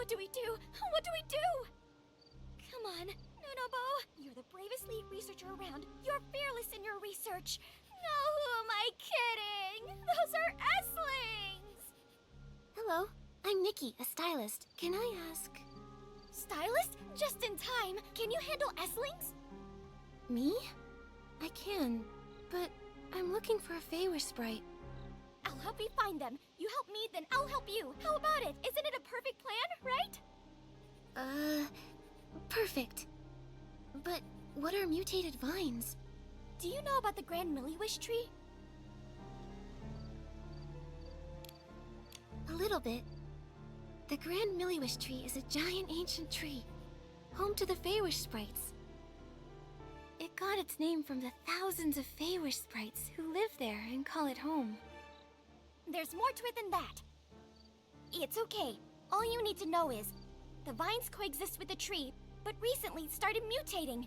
What do we do? What do we do? Come on, Nunobo. You're the bravest lead researcher around. You're fearless in your research. Now who am I kidding? Hello, I'm Nikki, a stylist. Can I ask... Stylist? Just in time. Can you handle S-lings? Me? I can, but I'm looking for a Feywish sprite. I'll help you find them. You help me, then I'll help you. How about it? Isn't it a perfect plan, right? Perfect. But what are mutated vines? Do you know about the Grand Milliwish tree? A little bit. The Grand Milliwish tree is a giant ancient tree, home to the Feywish sprites. It got its name from the thousands of Feywish sprites who live there and call it home. There's more to it than that. It's okay. All you need to know is, the vines coexist with the tree, but recently started mutating.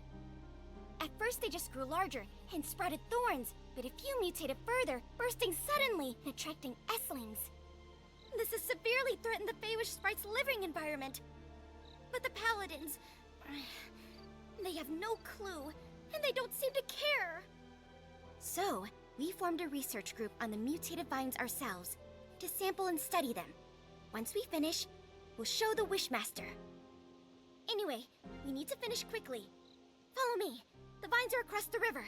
At first they just grew larger and sprouted thorns, but a few mutated further, bursting suddenly and attracting S-lings. This has severely threatened the Feywish sprite's living environment. But the paladins, they have no clue, and they don't seem to care. So, we formed a research group on the mutated vines ourselves, to sample and study them. Once we finish, we'll show the Wishmaster. Anyway, we need to finish quickly. Follow me. The vines are across the river.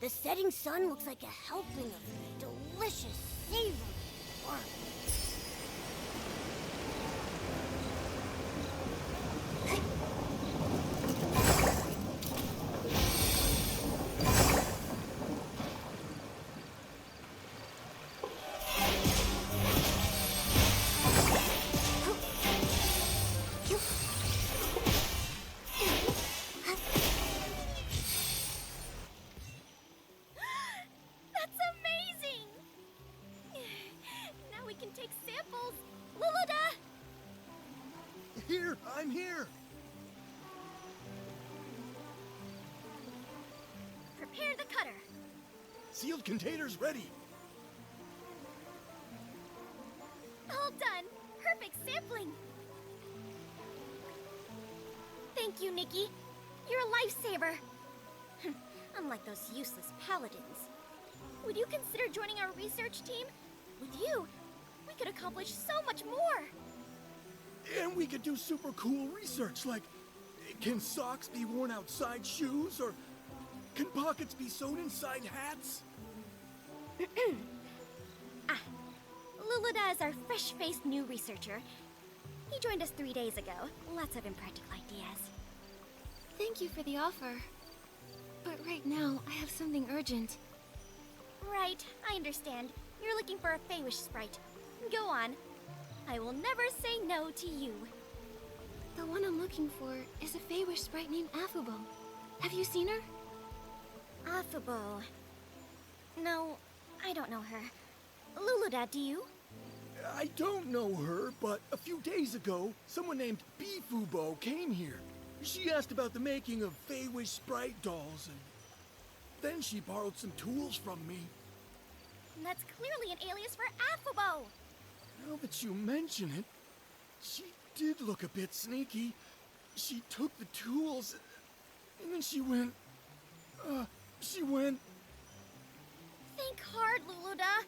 The setting sun looks like a helping of delicious, savory work. That's amazing! Now we can take samples. Luluda! Here, I'm here. Prepare the cutter. Sealed containers ready. All done. Perfect sampling. Thank you, Nikki. You're a lifesaver. Unlike those useless paladins. Would you consider joining our research team? With you, we could accomplish so much more. And we could do super cool research, like, can socks be worn outside shoes, or can pockets be sewed inside hats? Luluda is our fresh-faced new researcher. He joined us 3 days ago. Lots of impractical ideas. Thank you for the offer. But right now, I have something urgent. Right, I understand. You're looking for a Feywish sprite. Go on. I will never say no to you. The one I'm looking for is a Feywish sprite named Affable. Have you seen her? Affable. No, I don't know her. Luluda, do you? I don't know her, but a few days ago, someone named Befubo came here. She asked about the making of Feywish sprite dolls, and then she borrowed some tools from me. That's clearly an alias for Affable. Now that you mention it, she did look a bit sneaky. She took the tools, and then she went... Think hard, Luluda.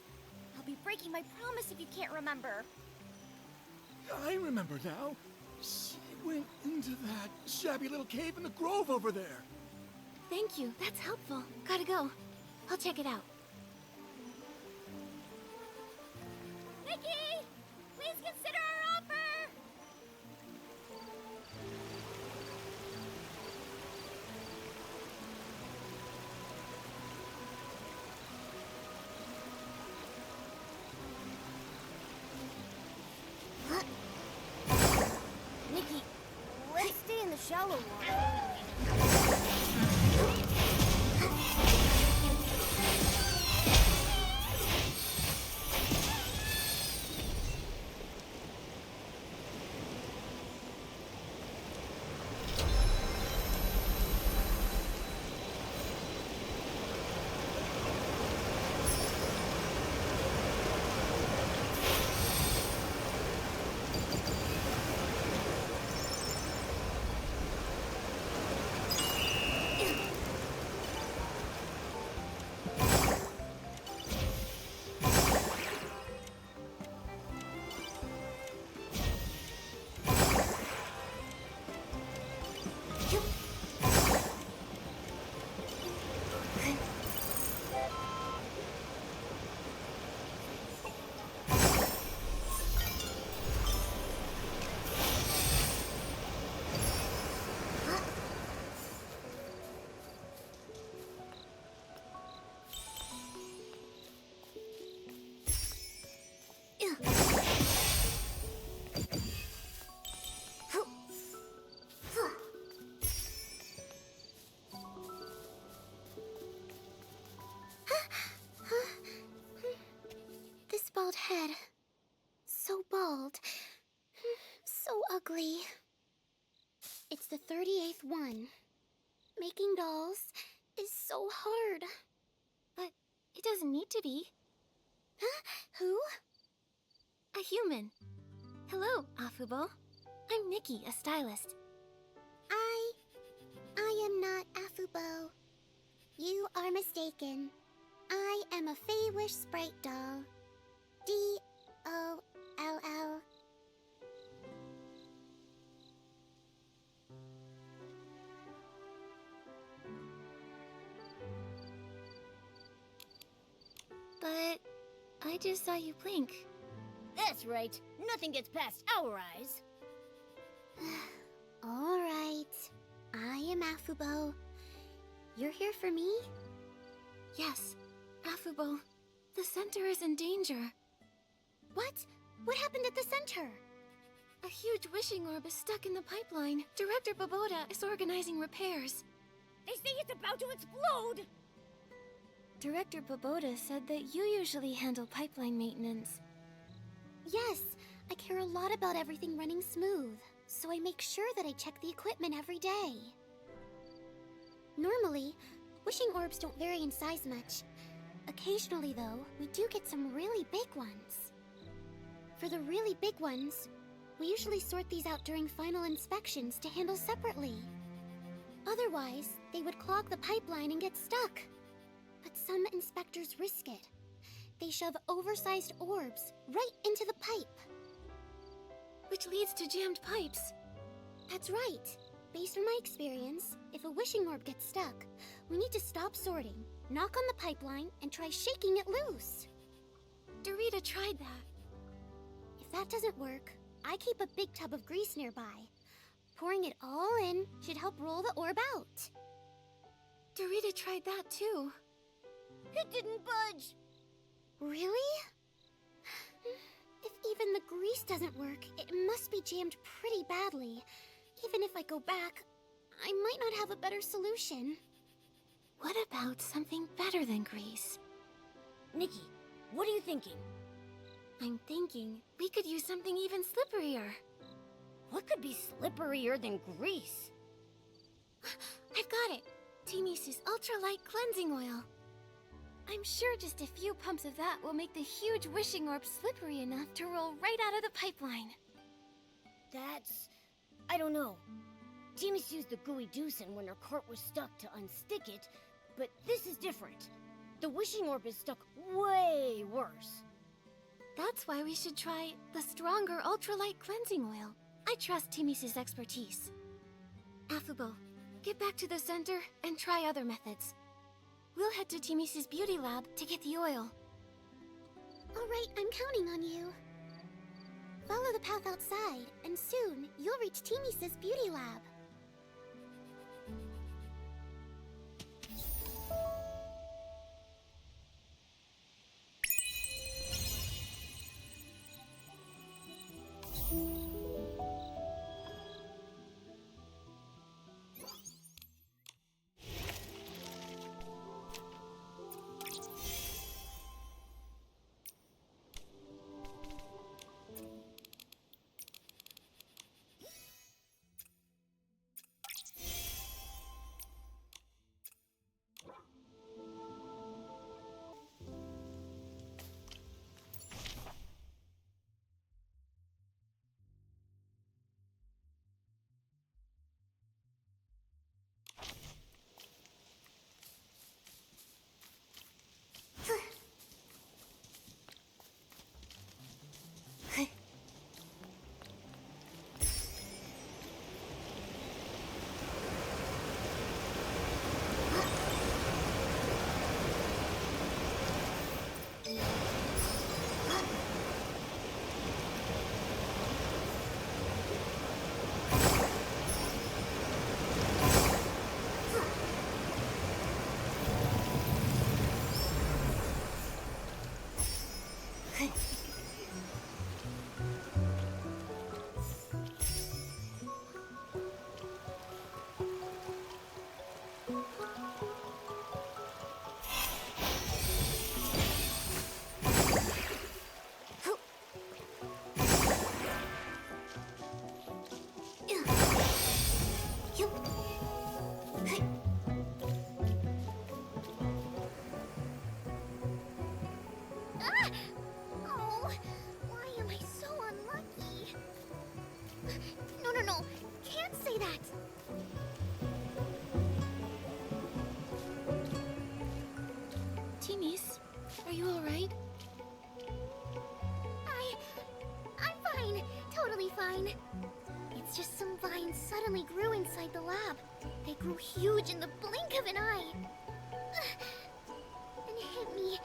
I'll be breaking my promise if you can't remember. I remember now. She went into that shabby little cave in the grove over there. Thank you, that's helpful. Gotta go. I'll check it out. Nikki! Please consider our offer! Nikki, let's stay in the shallow water. bald head. So bald. So ugly. It's the 38th one. Making dolls is so hard. But it doesn't need to be. Huh? Who? A human. Hello, Afubo. I'm Nikki, a stylist. I am not Afubo. You are mistaken. I am a Feywish sprite doll. D-O-L-L. But I just saw you blink. That's right. Nothing gets past our eyes. All right. I am Afubo. You're here for me? Yes, Afubo. The center is in danger. What? What happened at the center? A huge wishing orb is stuck in the pipeline. Director Baboda is organizing repairs. They say it's about to explode! Director Baboda said that you usually handle pipeline maintenance. Yes, I care a lot about everything running smooth, so I make sure that I check the equipment every day. Normally, wishing orbs don't vary in size much. Occasionally, though, we do get some really big ones. For the really big ones, we usually sort these out during final inspections to handle separately. Otherwise, they would clog the pipeline and get stuck. But some inspectors risk it. They shove oversized orbs right into the pipe. Which leads to jammed pipes. That's right. Based on my experience, if a wishing orb gets stuck, we need to stop sorting, knock on the pipeline, and try shaking it loose. Dorita tried that. If that doesn't work, I keep a big tub of grease nearby. Pouring it all in should help roll the orb out. Dorita tried that too. It didn't budge! Really? If even the grease doesn't work, it must be jammed pretty badly. Even if I go back, I might not have a better solution. What about something better than grease? Nikki, what are you thinking? I'm thinking we could use something even slipperier. What could be slipperier than grease? I've got it! Timi's ultralight cleansing oil. I'm sure just a few pumps of that will make the huge wishing orb slippery enough to roll right out of the pipeline. I don't know. Timmy's used the gooey doosan when her cart was stuck to unstick it, but this is different. The wishing orb is stuck way worse. That's why we should try the stronger ultralight cleansing oil. I trust Timi's expertise. Afubo, get back to the center and try other methods. We'll head to Timi's beauty lab to get the oil. All right, I'm counting on you. Follow the path outside, and soon you'll reach Timi's beauty lab. Ah! Oh, why am I so unlucky? No. Can't say that. Timmy's, are you alright? I'm fine. Totally fine. It's just some vines suddenly grew inside the lab. They grew huge in the blink of an eye. And hit me.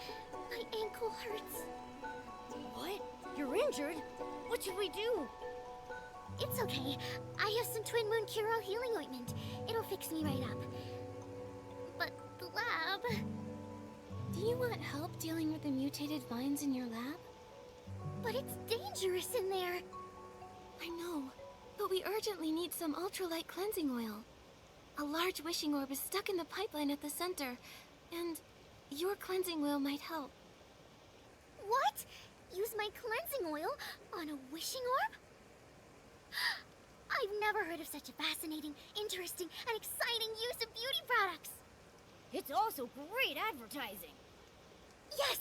My ankle hurts. What? You're injured? What should we do? It's okay. I have some Twin Moon Cure-All healing ointment. It'll fix me right up. But the lab... Do you want help dealing with the mutated vines in your lab? But it's dangerous in there. I know, but we urgently need some ultralight cleansing oil. A large wishing orb is stuck in the pipeline at the center, and your cleansing oil might help. What? Use my cleansing oil on a wishing orb? I've never heard of such a fascinating, interesting, and exciting use of beauty products. It's also great advertising. Yes!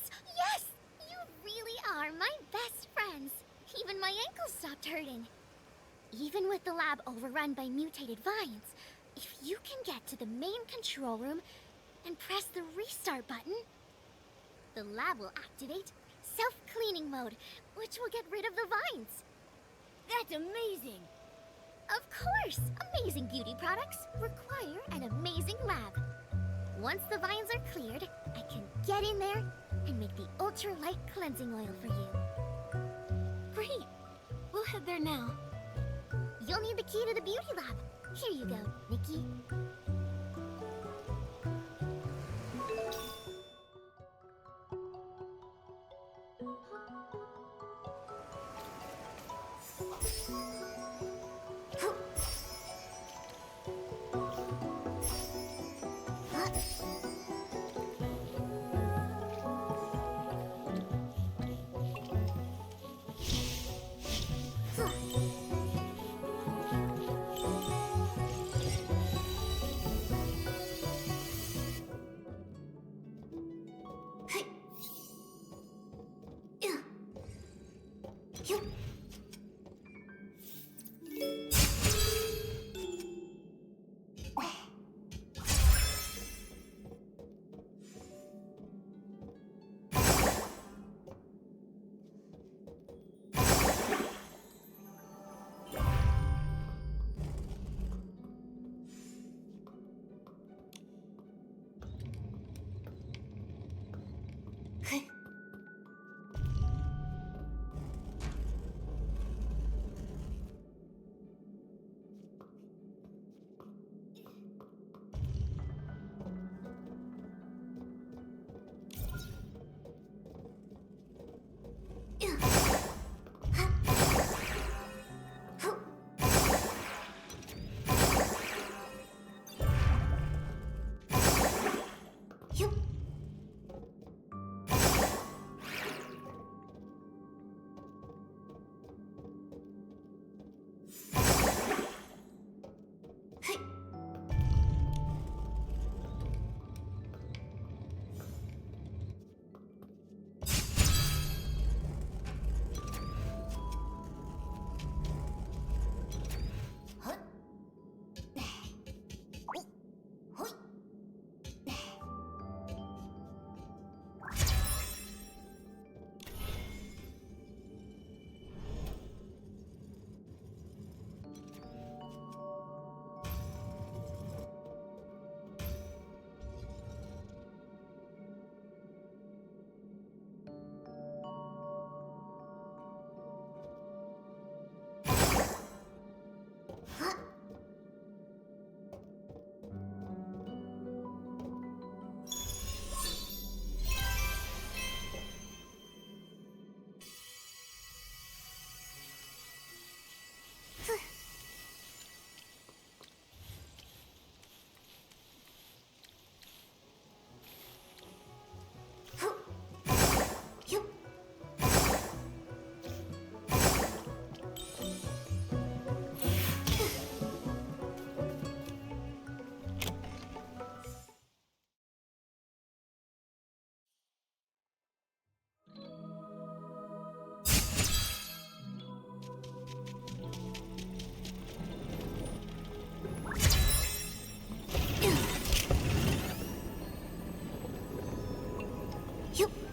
You really are my best friends. Even my ankles stopped hurting. Even with the lab overrun by mutated vines, if you can get to the main control room and press the restart button, the lab will activate self-cleaning mode, which will get rid of the vines. That's amazing. Of course! Amazing beauty products require an amazing lab. Once the vines are cleared, I can get in there and make the ultra-light cleansing oil for you. Great! We'll head there now. You'll need the key to the beauty lab. Here you go, Nikki. Yup.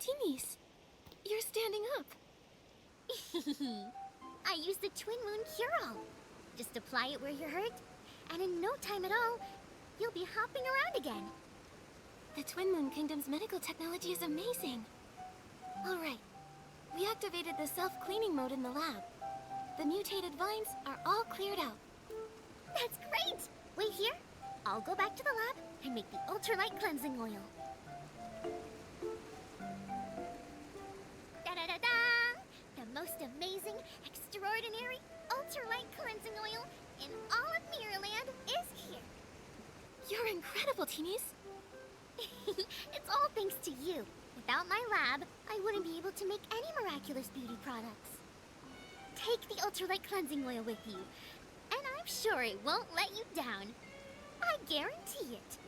Timmy's. You're standing up. I used the Twin Moon Cure-All. Just apply it where you're hurt, and in no time at all, you'll be hopping around again. The Twin Moon Kingdom's medical technology is amazing. All right. We activated the self-cleaning mode in the lab. The mutated vines are all cleared out. That's great! Wait here. I'll go back to the lab and make the ultralight cleansing oil. Da-da-da-da! The most amazing, extraordinary, ultralight cleansing oil in all of Mirrorland is here. You're incredible, Teenies. It's all thanks to you. Without my lab, I wouldn't be able to make any miraculous beauty products. Take the ultralight cleansing oil with you, and I'm sure it won't let you down. I guarantee it.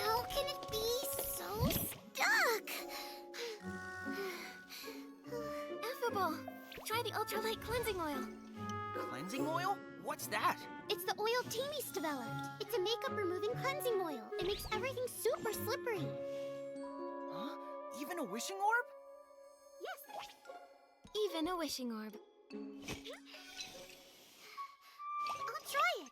How can it be so stuck? Affable, try the ultralight cleansing oil. Cleansing oil? What's that? It's the oil Timmy's developed. It's a makeup removing cleansing oil. It makes everything super slippery. Huh? Even a wishing orb? Yes. Even a wishing orb. I'll try it.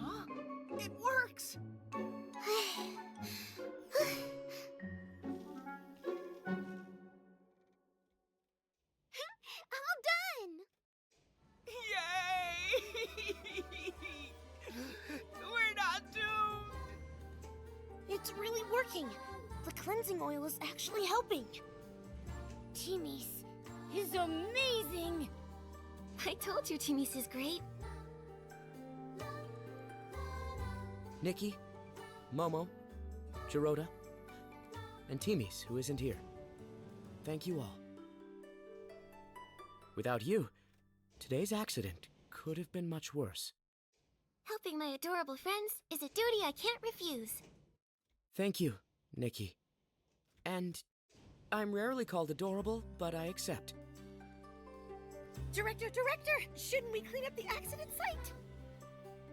Huh? It works! All done. Yay! We're not doomed! It's really working. The cleansing oil is actually helping. Timmy's is amazing. I told you Timmy's is great. Nikki, Momo, Jirota, and Timmy's, who isn't here. Thank you all. Without you, today's accident could have been much worse. Helping my adorable friends is a duty I can't refuse. Thank you, Nikki. And I'm rarely called adorable, but I accept. Director, shouldn't we clean up the accident site?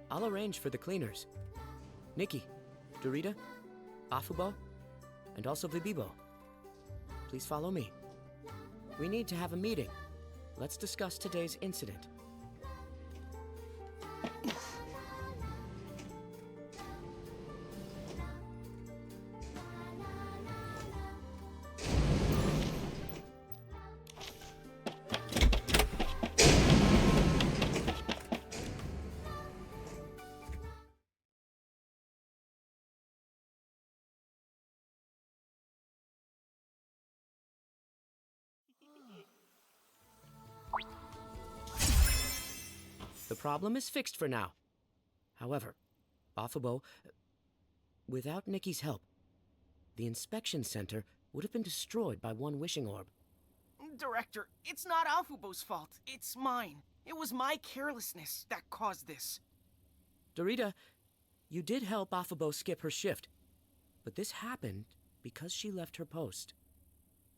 I'll arrange for the cleaners. Nikki, Dorita, Afubo, and also Vibibo. Please follow me. We need to have a meeting. Let's discuss today's incident. The problem is fixed for now. However, Afubo, without Nikki's help, the inspection center would have been destroyed by one wishing orb. Director, it's not Afubo's fault. It's mine. It was my carelessness that caused this. Dorita, you did help Afubo skip her shift, but this happened because she left her post.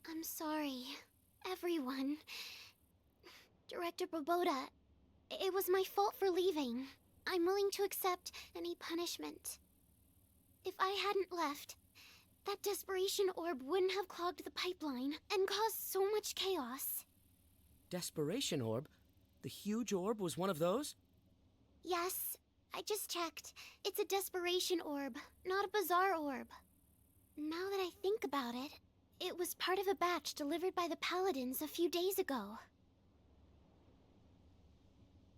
I'm sorry, everyone. Director Boboda, it was my fault for leaving. I'm willing to accept any punishment. If I hadn't left, that desperation orb wouldn't have clogged the pipeline and caused so much chaos. Desperation orb? The huge orb was one of those? Yes, I just checked. It's a desperation orb, not a bizarre orb. Now that I think about it, it was part of a batch delivered by the Paladins a few days ago.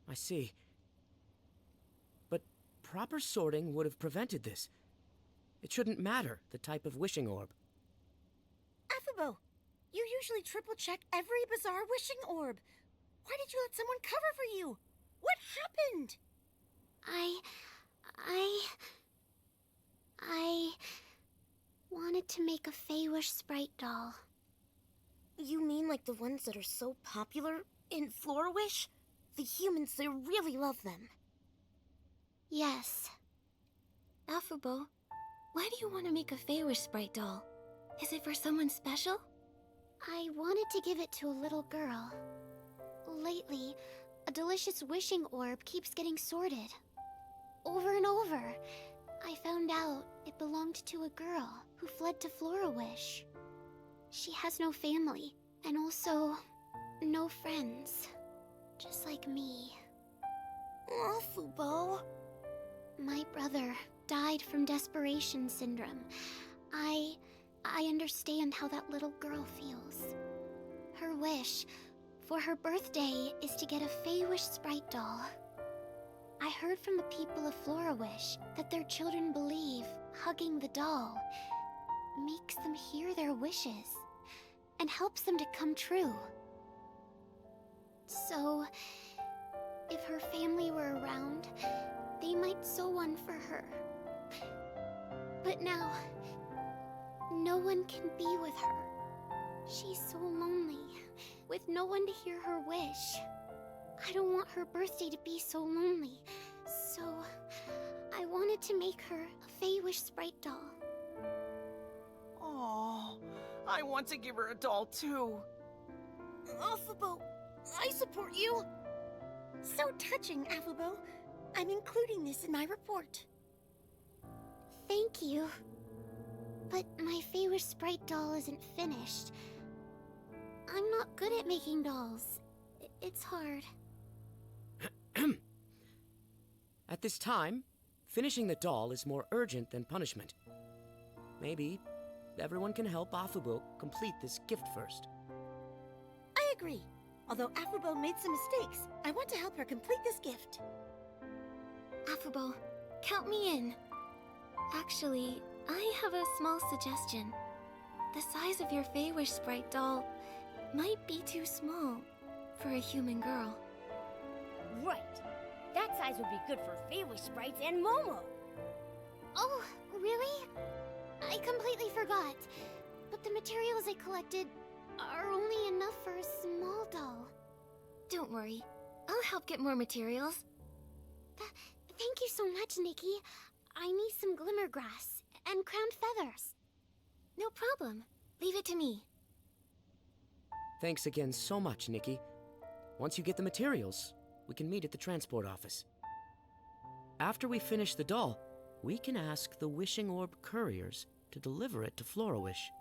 I see. But proper sorting would have prevented this. It shouldn't matter, the type of wishing orb. Afubo, you usually triple check every bizarre wishing orb. Why did you let someone cover for you? What happened? I wanted to make a Feywish sprite doll. You mean like the ones that are so popular in Florawish? The humans, they really love them. Yes. Afubo, why do you want to make a Feywish sprite doll? Is it for someone special? I wanted to give it to a little girl. Lately, a delicious wishing orb keeps getting sorted. Over and over. I found out it belonged to a girl who fled to Florawish. She has no family, and also no friends. Just like me. Afubo. My brother died from desperation syndrome. I understand how that little girl feels. Her wish for her birthday is to get a Feywish sprite doll. I heard from the people of Florawish that their children believe hugging the doll makes them hear their wishes and helps them to come true. So, if her family were around, they might sew one for her. But now, no one can be with her. She's so lonely, with no one to hear her wish. I don't want her birthday to be so lonely, so I wanted to make her a Feywish sprite doll. Oh, I want to give her a doll too. Afubo, I support you. So touching, Afubo. I'm including this in my report. Thank you. But my Feywish sprite doll isn't finished. I'm not good at making dolls. It's hard. At this time, finishing the doll is more urgent than punishment. Maybe everyone can help Afubo complete this gift first. I agree. Although Afubo made some mistakes, I want to help her complete this gift. Afubo, count me in. Actually, I have a small suggestion. The size of your Feywish sprite doll might be too small for a human girl. Right. That size would be good for Feywish sprites and Momo. Oh, really? I completely forgot. But the materials I collected are only enough for a small doll. Don't worry. I'll help get more materials. Thank you so much, Nikki. I need some glimmer grass and crowned feathers. No problem. Leave it to me. Thanks again so much, Nikki. Once you get the materials, we can meet at the transport office. After we finish the doll, we can ask the Wishing Orb couriers to deliver it to Florawish.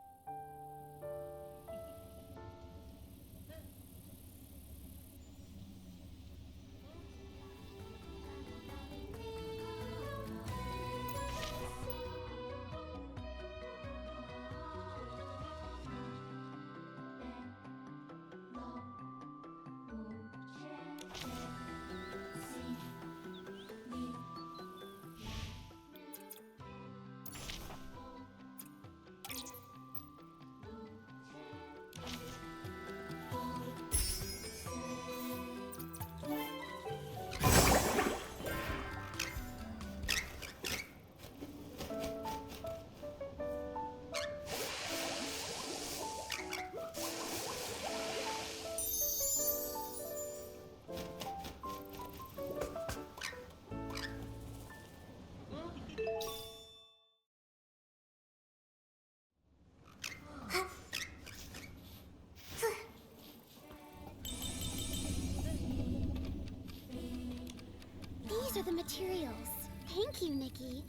are the materials. Thank you, Nikki.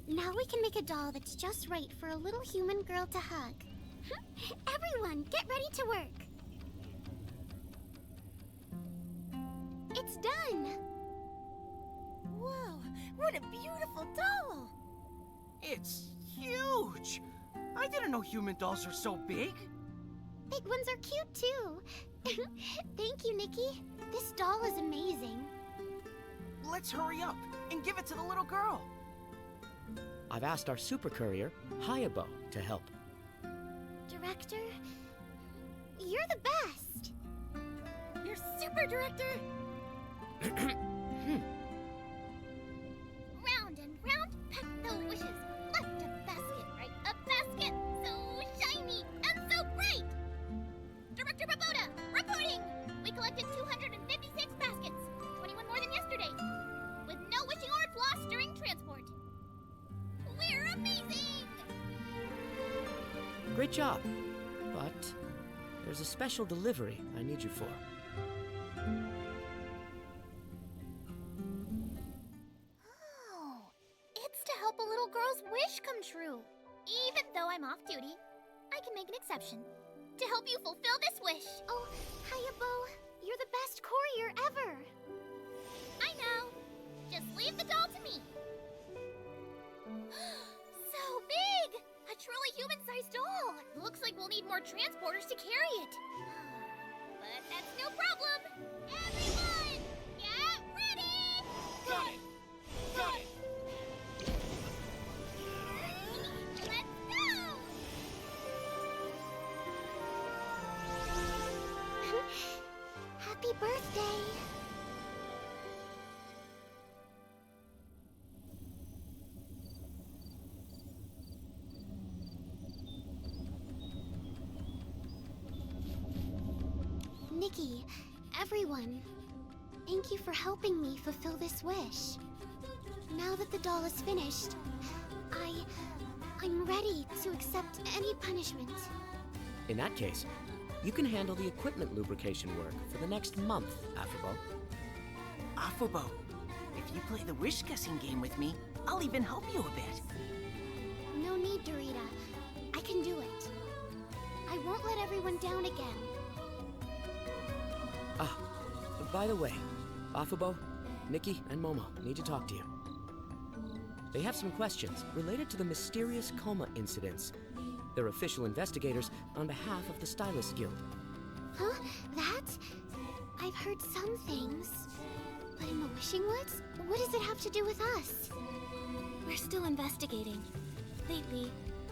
Now we can make a doll that's just right for a little human girl to hug. Everyone, get ready to work. It's done. Whoa, what a beautiful doll! It's huge! I didn't know human dolls are so big. Big ones are cute too. Thank you, Nikki. This doll is amazing. Let's hurry up and give it to the little girl. I've asked our super courier, Hayabo, to help. Director, you're the best. You're super, Director! Round and round, pack those wishes. Left a basket, right a basket. So shiny and so bright. Director Baboda, reporting. We collected 256 baskets, 21 more than yesterday, with no wishing orbs lost during transport. We're amazing! Great job. But there's a special delivery I need you for. Oh, it's to help a little girl's wish come true. Even though I'm off duty, I can make an exception to help you fulfill this wish. Oh, Hayabo, you're the best courier ever. I know. Just leave the doll to me. So big! A truly human-sized doll. Looks like we'll need more transporters to carry it. But that's no problem. Everyone, get ready! Got it! Got it! Let's go! Happy birthday. Nikki, everyone, thank you for helping me fulfill this wish. Now that the doll is finished, I'm ready to accept any punishment. In that case, you can handle the equipment lubrication work for the next month, Afabo. Afubo, if you play the wish-guessing game with me, I'll even help you a bit. No need, Dorita. I can do it. I won't let everyone down again. Ah, by the way, Afabo, Nikki, and Momo need to talk to you. They have some questions related to the mysterious coma incidents. They're official investigators on behalf of the Stylist Guild. Huh? That? I've heard some things. But in the Wishing Woods? What does it have to do with us? We're still investigating. Lately,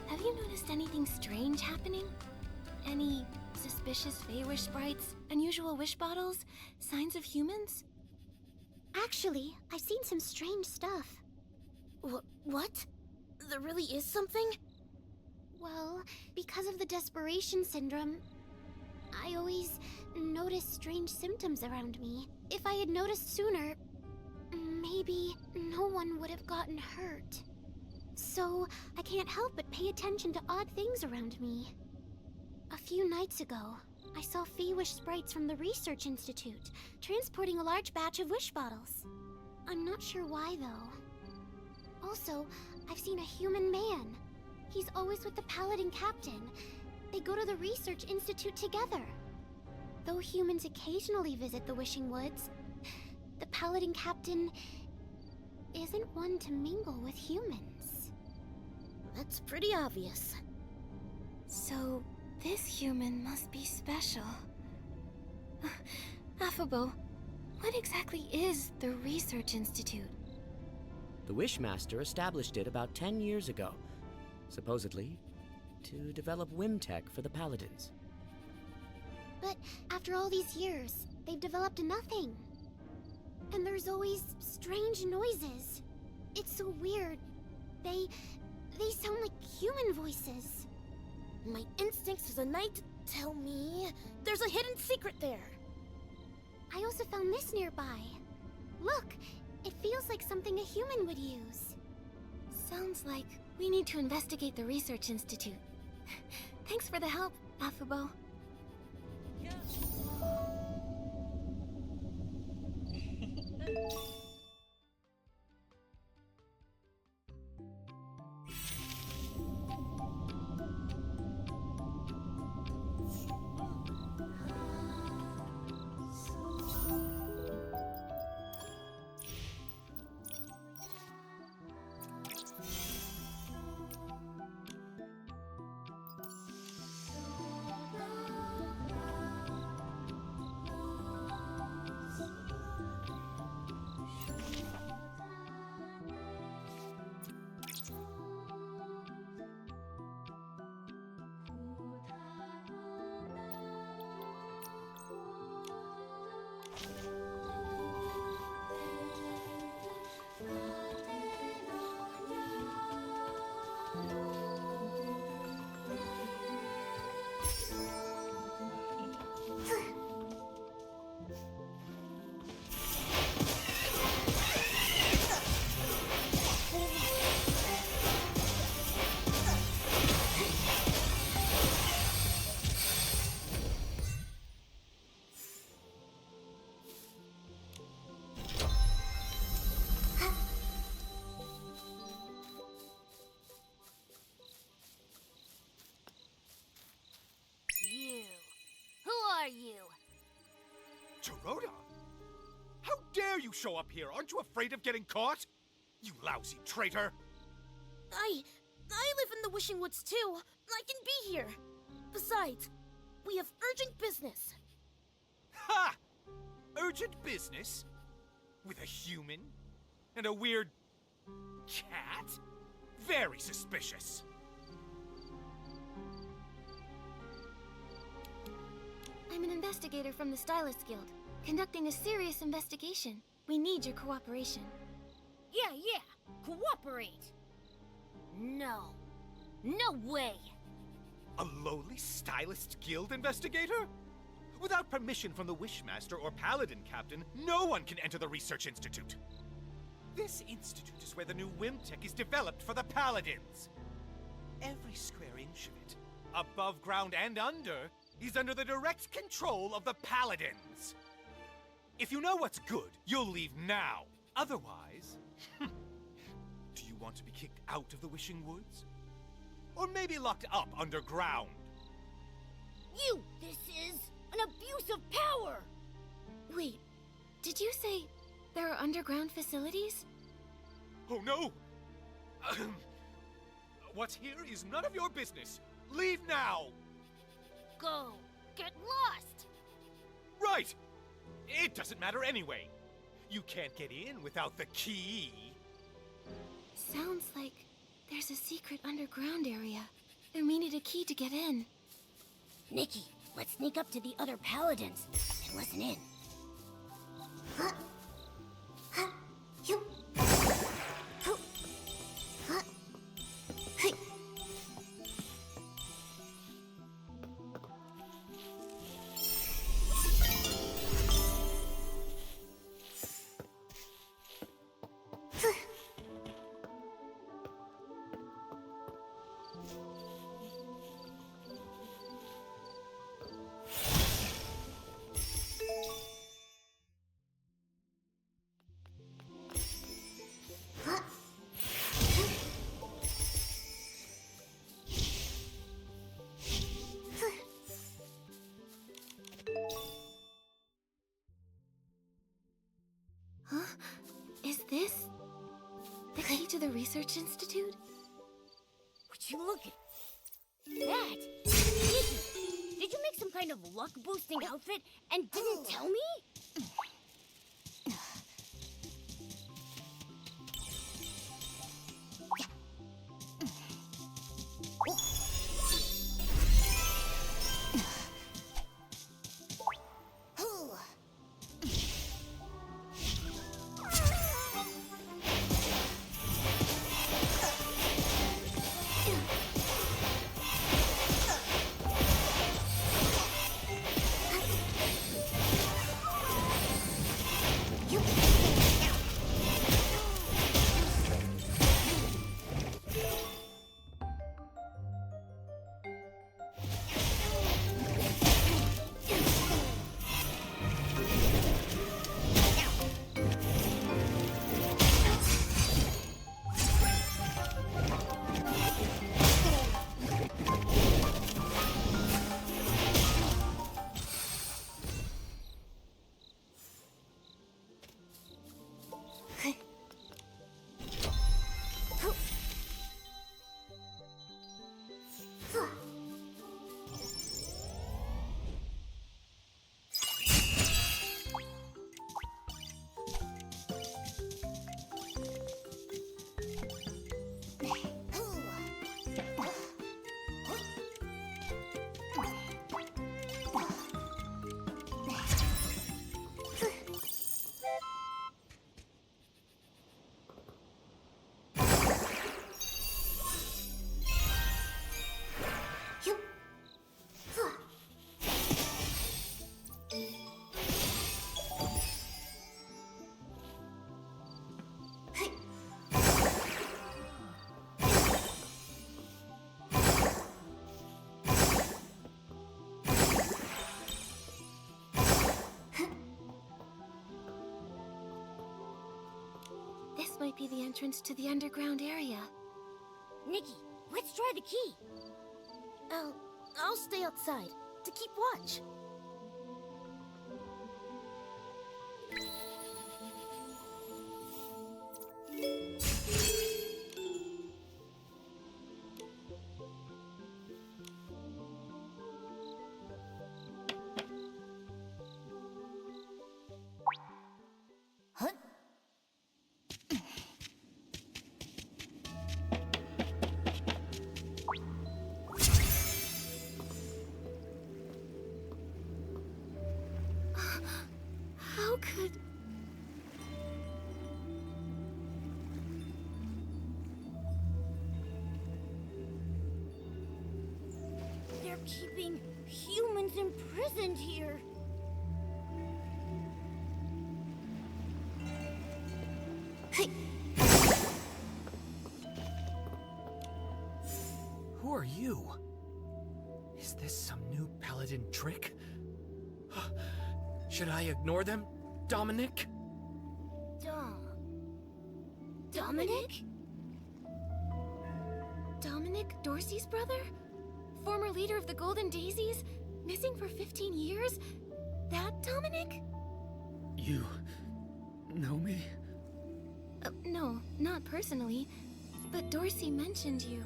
have you noticed anything strange happening? Any suspicious Feywish sprites, unusual wish bottles, signs of humans? Actually, I've seen some strange stuff. What? There really is something? Well, because of the desperation syndrome, I always notice strange symptoms around me. If I had noticed sooner, maybe no one would have gotten hurt. So, I can't help but pay attention to odd things around me. A few nights ago, I saw Feywish sprites from the Research Institute transporting a large batch of wish bottles. I'm not sure why, though. Also, I've seen a human man. He's always with the Paladin Captain. They go to the Research Institute together. Though humans occasionally visit the Wishing Woods, the Paladin Captain isn't one to mingle with humans. That's pretty obvious. So, this human must be special. Afabo, what exactly is the Research Institute? The Wishmaster established it about 10 years ago, supposedly to develop whim tech for the Paladins. But after all these years, they've developed nothing. And there's always strange noises. It's so weird. They sound like human voices. My instincts as a knight tell me there's a hidden secret there. I also found this nearby. Look, it feels like something a human would use. Sounds like we need to investigate the Research Institute. Thanks for the help, Afabo. dare you show up here? Aren't you afraid of getting caught? You lousy traitor! I live in the Wishing Woods too. I can be here. Besides, we have urgent business. Ha! Urgent business? With a human? And a weird... cat? Very suspicious. I'm an investigator from the Stylist Guild, conducting a serious investigation. We need your cooperation. Yeah. Cooperate. No. No way. A lowly Stylist Guild investigator? Without permission from the Wishmaster or Paladin Captain, no one can enter the Research Institute. This institute is where the new whim tech is developed for the Paladins. Every square inch of it, above ground and under, is under the direct control of the Paladins. If you know what's good, you'll leave now. Otherwise, do you want to be kicked out of the Wishing Woods? Or maybe locked up underground? This is an abuse of power! Wait, did you say there are underground facilities? Oh no! What's here is none of your business. Leave now! Go. Get lost! Right! It doesn't matter anyway. You can't get in without the key. Sounds like there's a secret underground area, and we need a key to get in. Nikki, let's sneak up to the other paladins and listen in. Is this the key to the Research Institute? Would you look at that? Nikki, did you make some kind of luck-boosting outfit and didn't tell me? This might be the entrance to the underground area. Nikki, let's try the key. I'll stay outside to keep watch. keeping humans imprisoned here. Who are you? Is this some new paladin trick? Should I ignore them, Dominic? Dominic? Dominic, Dorsey's brother? Former leader of the Golden Daisies? Missing for 15 years? That Dominic? You know me? No, not personally. But Dorsey mentioned you.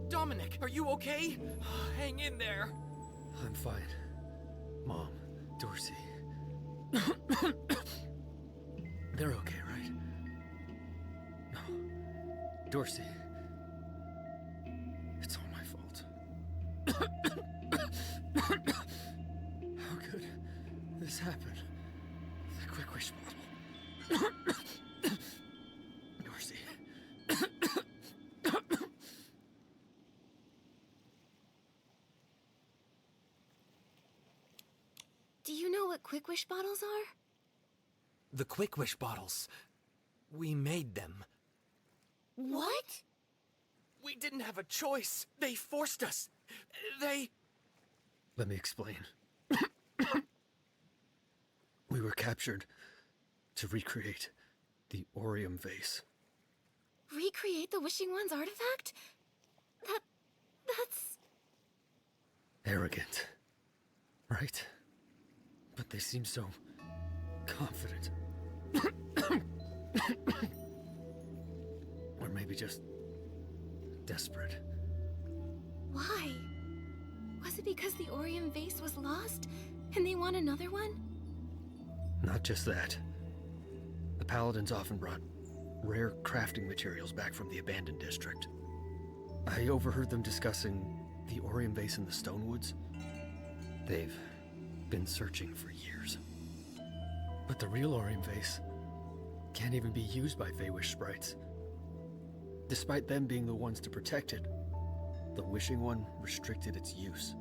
Dominic, are you okay? Hang in there. I'm fine. Mom, Dorsey. They're okay, right? No. Dorsey. It's all my fault. How could this happen? The quick wish bottle. Dorsey. Do you know what Quick Wish bottles are? The Quick Wish bottles. We made them. What? We didn't have a choice. They forced us. They... Let me explain. We were captured to recreate the Orium vase. Recreate the Wishing One's artifact? That's... Arrogant. Right? But they seem so confident. Or maybe just desperate. Why? Was it because the Orium vase was lost, and they want another one? Not just that. The Paladins often brought rare crafting materials back from the abandoned district. I overheard them discussing the Orium vase in the Stonewoods. They've been searching for years. But the real Orium vase can't even be used by Feywish sprites. Despite them being the ones to protect it, the Wishing One restricted its use.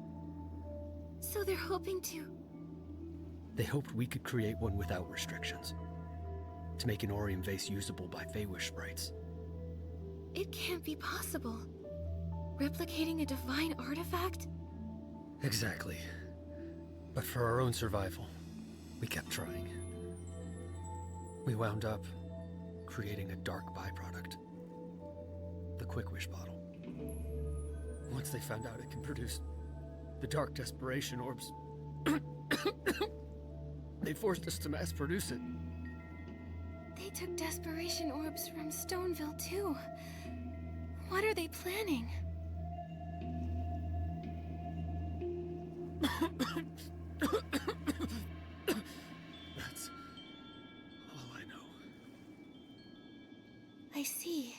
So they're hoping to... They hoped we could create one without restrictions, to make an Orium vase usable by Feywish sprites. It can't be possible. Replicating a divine artifact? Exactly. But for our own survival, we kept trying. We wound up creating a dark byproduct. The Quick Wish bottle. Once they found out it can produce the dark desperation orbs, they forced us to mass produce it. They took desperation orbs from Stoneville too. What are they planning? That's all I know. I see.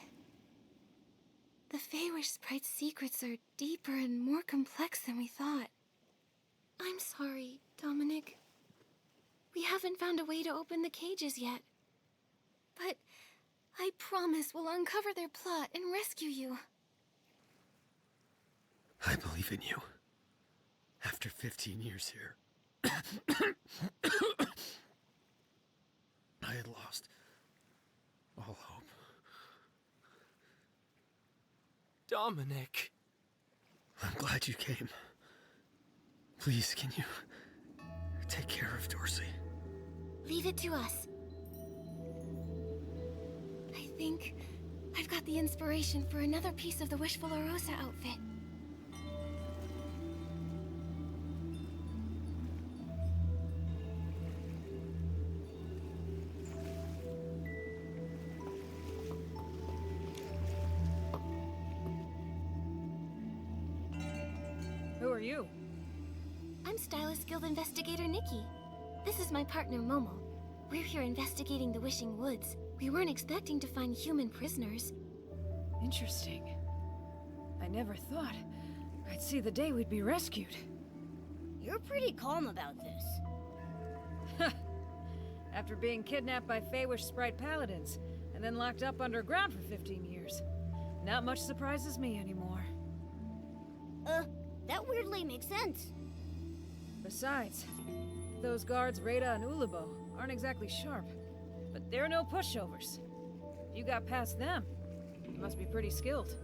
The Feywish sprite's secrets are deeper and more complex than we thought. I'm sorry, Dominic. We haven't found a way to open the cages yet. But I promise we'll uncover their plot and rescue you. I believe in you. After 15 years here, I had lost all hope. Dominic. I'm glad you came. Please, can you take care of Dorsey? Leave it to us. I think I've got the inspiration for another piece of the Wishful Arosa outfit. Who are you? I'm Stylist Guild Investigator Nikki. This is my partner Momo. We're here investigating the Wishing Woods. We weren't expecting to find human prisoners. Interesting. I never thought I'd see the day we'd be rescued. You're pretty calm about this. After being kidnapped by Feywish Sprite Paladins, and then locked up underground for 15 years. Not much surprises me anymore. That weirdly makes sense. Besides, those guards Rada and Ulabo aren't exactly sharp, but they're no pushovers. If you got past them, you must be pretty skilled.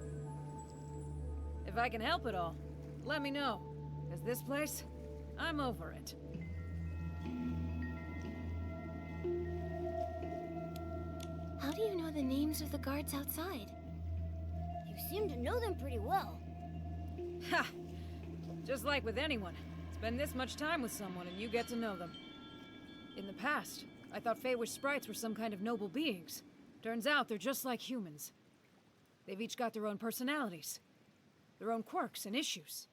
If I can help at all, let me know, 'cause this place, I'm over it. How do you know the names of the guards outside? You seem to know them pretty well. Ha! Just like with anyone, spend this much time with someone and you get to know them. In the past, I thought Feywish sprites were some kind of noble beings. Turns out they're just like humans. They've each got their own personalities, their own quirks and issues.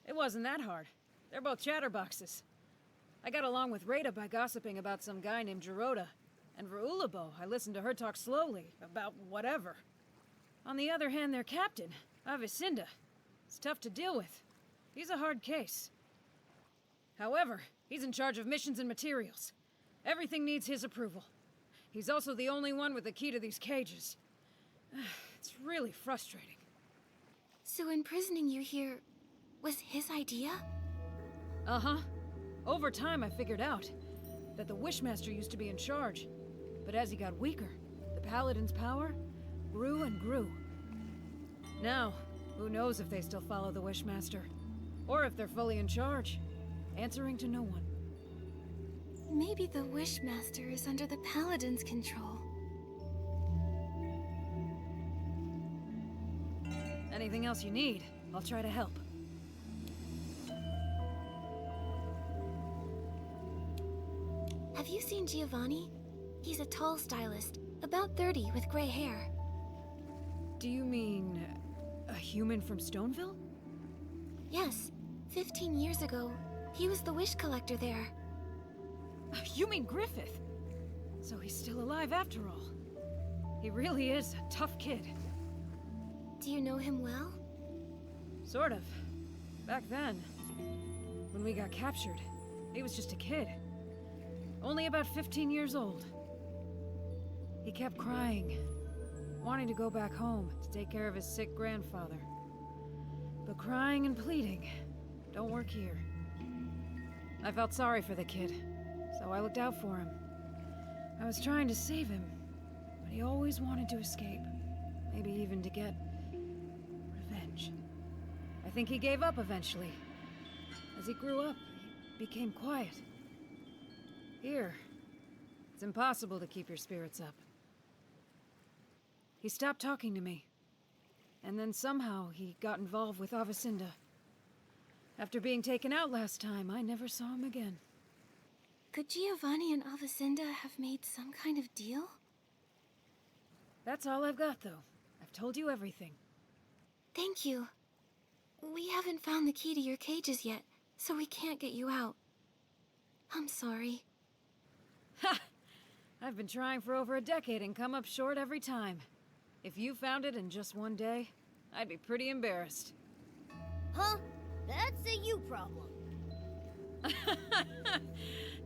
It wasn't that hard. They're both chatterboxes. I got along with Rada by gossiping about some guy named Geroda, and for Ulabo, I listened to her talk slowly about whatever. On the other hand, their captain, Avicinda, is tough to deal with. He's a hard case. However, he's in charge of missions and materials. Everything needs his approval. He's also the only one with the key to these cages. It's really frustrating. So imprisoning you here was his idea? Uh-huh. Over time, I figured out that the Wishmaster used to be in charge. But as he got weaker, the Paladin's power grew and grew. Now, who knows if they still follow the Wishmaster? Or if they're fully in charge, answering to no one. Maybe the Wishmaster is under the Paladin's control. Anything else you need, I'll try to help. Have you seen Giovanni? He's a tall stylist, about 30 with gray hair. Do you mean a human from Stoneville? Yes, 15 years ago, he was the wish collector there. You mean Griffith? So he's still alive after all. He really is a tough kid. Do you know him well? Sort of. Back then, when we got captured, he was just a kid. Only about 15 years old. He kept crying, wanting to go back home to take care of his sick grandfather. But crying and pleading don't work here. I felt sorry for the kid, so I looked out for him. I was trying to save him, but he always wanted to escape. Maybe even to get revenge. I think he gave up eventually. As he grew up, he became quiet. Here, it's impossible to keep your spirits up. He stopped talking to me. And then somehow he got involved with Avicinda. After being taken out last time, I never saw him again. Could Giovanni and Avicinda have made some kind of deal? That's all I've got, though. I've told you everything. Thank you. We haven't found the key to your cages yet, so we can't get you out. I'm sorry. Ha! I've been trying for over a decade and come up short every time. If you found it in just one day, I'd be pretty embarrassed. Huh? That's a you problem.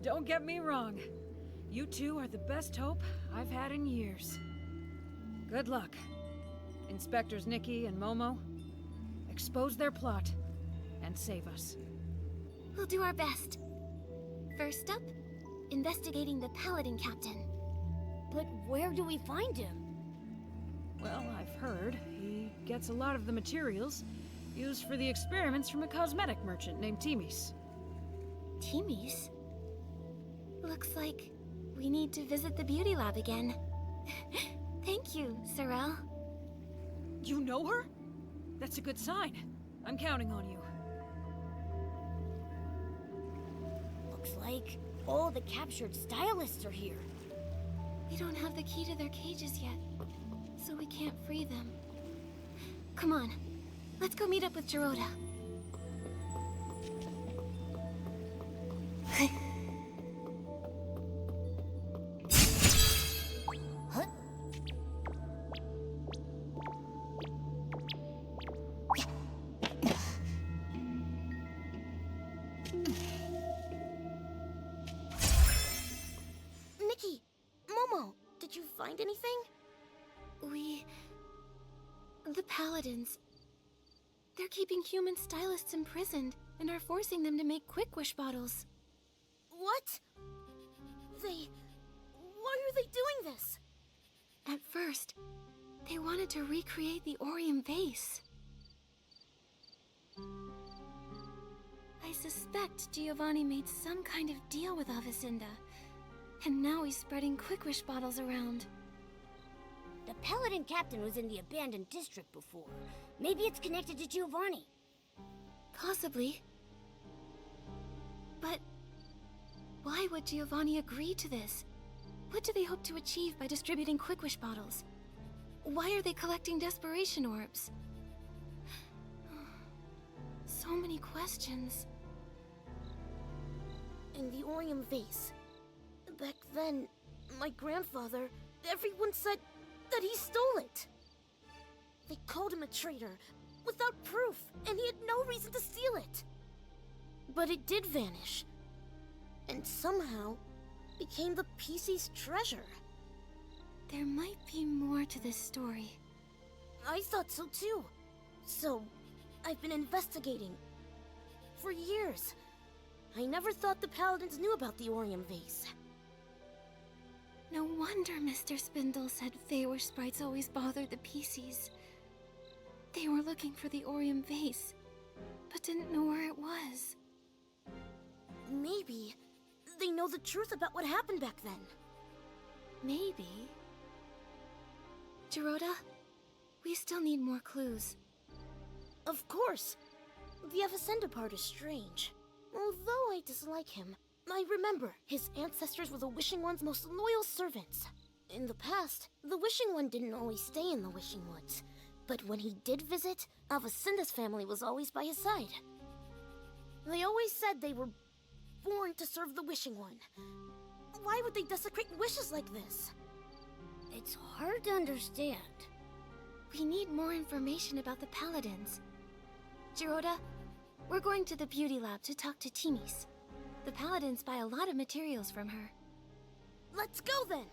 Don't get me wrong. You two are the best hope I've had in years. Good luck. Inspectors Nikki and Momo, expose their plot and save us. We'll do our best. First up, investigating the Paladin Captain. But where do we find him? Well, I've heard he gets a lot of the materials used for the experiments from a cosmetic merchant named Timis. Timis? Looks like we need to visit the beauty lab again. Thank you, Sorrel. You know her? That's a good sign. I'm counting on you. Looks like all the captured stylists are here. We don't have the key to their cages yet, so we can't free them. Come on, let's go meet up with Geroda. Nikki! Momo! Did you find anything? The Paladins. They're keeping human stylists imprisoned and are forcing them to make quick wish bottles. What? Why are they doing this? At first, they wanted to recreate the Orium vase. I suspect Giovanni made some kind of deal with Avicenda, and now he's spreading quick wish bottles around. The Paladin captain was in the abandoned district before. Maybe it's connected to Giovanni. Possibly. But why would Giovanni agree to this? What do they hope to achieve by distributing quick wish bottles? Why are they collecting desperation orbs? So many questions. In the Orium vase. Back then, my grandfather, everyone said that he stole it. They called him a traitor, without proof, and he had no reason to steal it. But it did vanish, and somehow became the PC's treasure. There might be more to this story. I thought so too. So, I've been investigating. For years. I never thought the Paladins knew about the Orium vase. No wonder Mr. Spindle said Feywish sprites always bothered the PCs. They were looking for the Orium vase, but didn't know where it was. Maybe they know the truth about what happened back then. Maybe. Gerota, we still need more clues. Of course. The Avicenda part is strange. Although I dislike him, I remember his ancestors were the Wishing One's most loyal servants. In the past, the Wishing One didn't always stay in the Wishing Woods. But when he did visit, Avicenda's family was always by his side. They always said they were born to serve the Wishing One. Why would they desecrate wishes like this? It's hard to understand. We need more information about the Paladins. Gerota, we're going to the beauty lab to talk to Timis. The Paladins buy a lot of materials from her. Let's go then!